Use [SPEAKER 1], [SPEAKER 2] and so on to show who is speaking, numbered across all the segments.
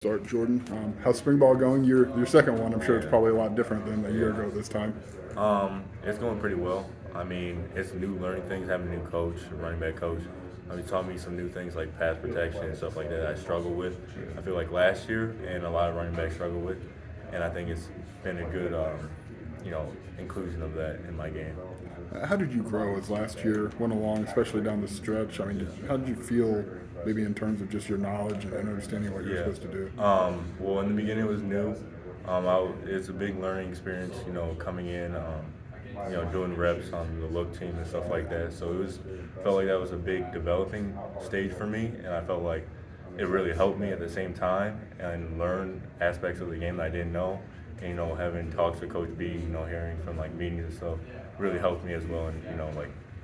[SPEAKER 1] Start, Jordan. How's spring ball going? Your second one. I'm sure it's probably a lot different than a year ago this time.
[SPEAKER 2] It's going pretty well. I mean, it's new learning things, having a new coach, a running back coach. He taught me some new things like pass protection and stuff like that I struggle with. I feel like last year and a lot of running backs struggle with. And I think it's been a good, inclusion of that in my game.
[SPEAKER 1] How did you grow as last year went along, especially down the stretch? I mean, how did you feel, maybe in terms of just your knowledge and understanding what you're supposed to do?
[SPEAKER 2] Well, in the beginning, it was new. It's a big learning experience, coming in, doing reps on the look team and stuff like that. So felt like that was a big developing stage for me, and I felt like it really helped me at the same time and learn aspects of the game that I didn't know. And, having talks with Coach B, hearing from like meetings and stuff really helped me as well. And,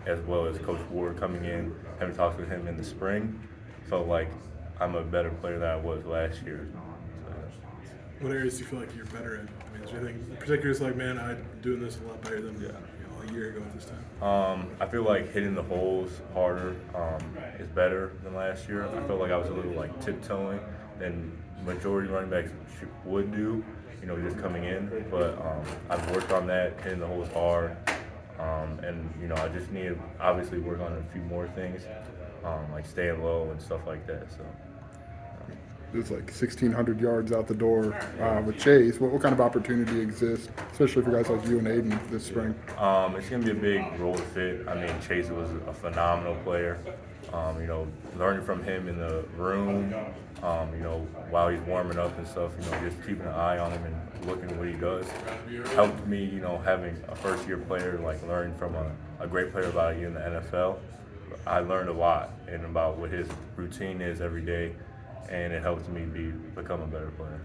[SPEAKER 2] as well as Coach Ward coming in, having talks with him in the spring, felt like I'm a better player than I was last year.
[SPEAKER 3] What areas do you feel like you're better at? I mean, is there anything in particular it's like, man, I'm doing this a lot better than a year ago at this time?
[SPEAKER 2] I feel like hitting the holes harder is better than last year. I felt like I was a little like tiptoeing than majority running backs would do, just coming in. But I've worked on that, hitting the holes hard, and I just need to obviously work on a few more things, like staying low and stuff like that. So.
[SPEAKER 1] It was like 1,600 yards out the door with Chase. What kind of opportunity exists, especially for guys like you and Aiden this spring?
[SPEAKER 2] It's going to be a big role to fit. I mean, Chase was a phenomenal player. Learning from him in the room, while he's warming up and stuff, just keeping an eye on him and looking at what he does helped me, having a first-year player, like learning from a great player about a year in the NFL. I learned a lot and about what his routine is every day, and it helps me become a better player.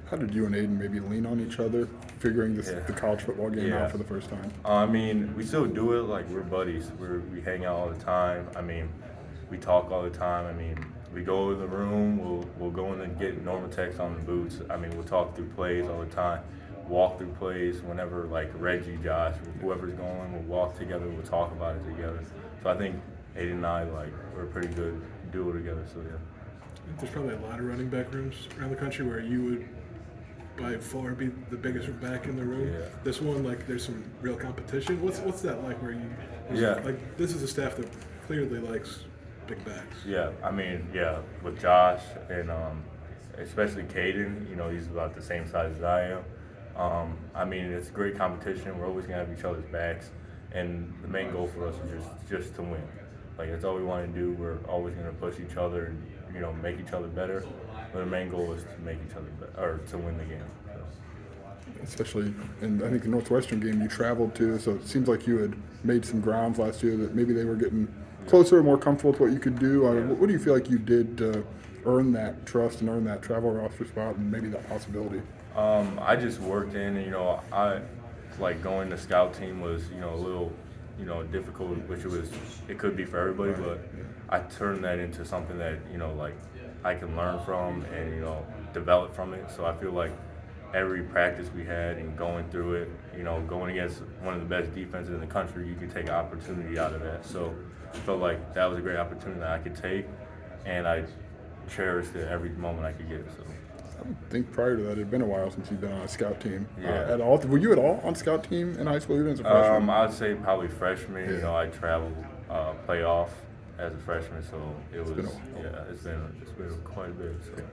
[SPEAKER 1] How did you and Aiden maybe lean on each other, figuring the college football game out for the first time?
[SPEAKER 2] I mean, we still do it. Like, we're buddies. We hang out all the time. I mean, we talk all the time. I mean, we go to the room. We'll go in and get normal text on the boots. I mean, we'll talk through plays all the time. Walk through plays whenever, like, Reggie, Josh, whoever's going, we'll walk together. We'll talk about it together. So I think Aiden and I, we're a pretty good duo together. So, yeah.
[SPEAKER 3] There's probably a lot of running back rooms around the country where you would by far be the biggest back in the room.
[SPEAKER 2] Yeah.
[SPEAKER 3] This one, there's some real competition. What's that like where this is a staff that clearly likes big backs.
[SPEAKER 2] Yeah, I mean, with Josh and especially Caden, he's about the same size as I am. I mean, it's great competition. We're always going to have each other's backs, and the main goal for us is just to win. Like, that's all we want to do. We're always going to push each other and, make each other better. But the main goal is to make each other better, or to win the game. So.
[SPEAKER 1] Especially in, I think, the Northwestern game you traveled to, so it seems like you had made some grounds last year that maybe they were getting closer and more comfortable with what you could do. What do you feel like you did to earn that trust and earn that travel roster spot and maybe that possibility?
[SPEAKER 2] I just worked in, and, I going to scout team was, a little, difficult, which it could be for everybody, but I turned that into something that, I can learn from and, develop from it. So I feel like every practice we had and going through it, going against one of the best defenses in the country, you can take an opportunity out of that. So I felt like that was a great opportunity that I could take, and I cherished it every moment I could get. So.
[SPEAKER 1] I would think prior to that, it had been a while since you've been on a scout team.
[SPEAKER 2] Yeah.
[SPEAKER 1] At all? Were you at all on scout team in high school, even as a freshman?
[SPEAKER 2] I would say probably freshman. Yeah. I traveled playoff as a freshman, so it's been quite a bit. So.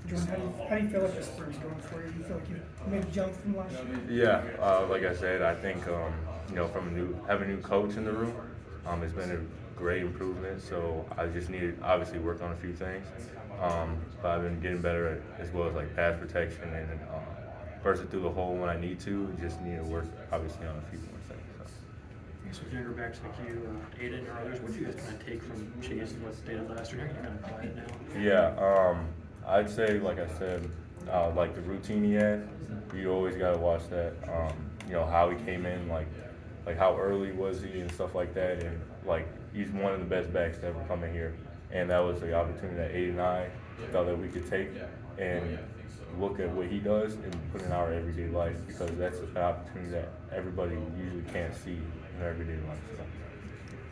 [SPEAKER 4] Jordan, how do you feel like the spring's going for you? Do you feel like you made a jump from last
[SPEAKER 2] Yeah,
[SPEAKER 4] year?
[SPEAKER 2] like I said, I think from having a new coach in the room, it's been a great improvement. So I just needed obviously work on a few things, but I've been getting better at as well as pass protection and bursting through the hole when I need to. Just need to work obviously on a few more things.
[SPEAKER 5] So younger backs like you, Aiden, or others, what do you guys kind of take from Chase and what they did last year? How can you kind of apply it now?
[SPEAKER 2] Yeah, I'd say, like I said, like the routine he had, you always got to watch that. How he came in, like how early was he and stuff like that. And, he's one of the best backs to ever come in here. And that was the opportunity that Aiden and I thought that we could take and look at what he does and put in our everyday life, because that's an opportunity that everybody usually can't see in their everyday life. So.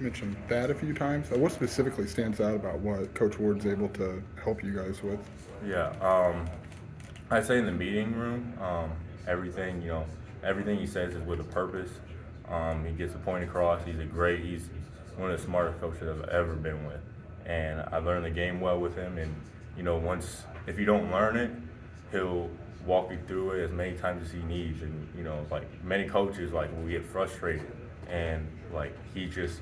[SPEAKER 1] mentioned that a few times. What specifically stands out about what Coach Ward's able to help you guys with?
[SPEAKER 2] Yeah, I'd say in the meeting room, everything he says is with a purpose. He gets the point across. He's one of the smartest coaches I've ever been with, and I learned the game well with him. And if you don't learn it, he'll walk you through it as many times as he needs. And like many coaches, like will get frustrated, and like he just,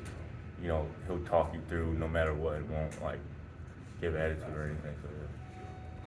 [SPEAKER 2] he'll talk you through no matter what. It won't like give attitude or anything. So, yeah.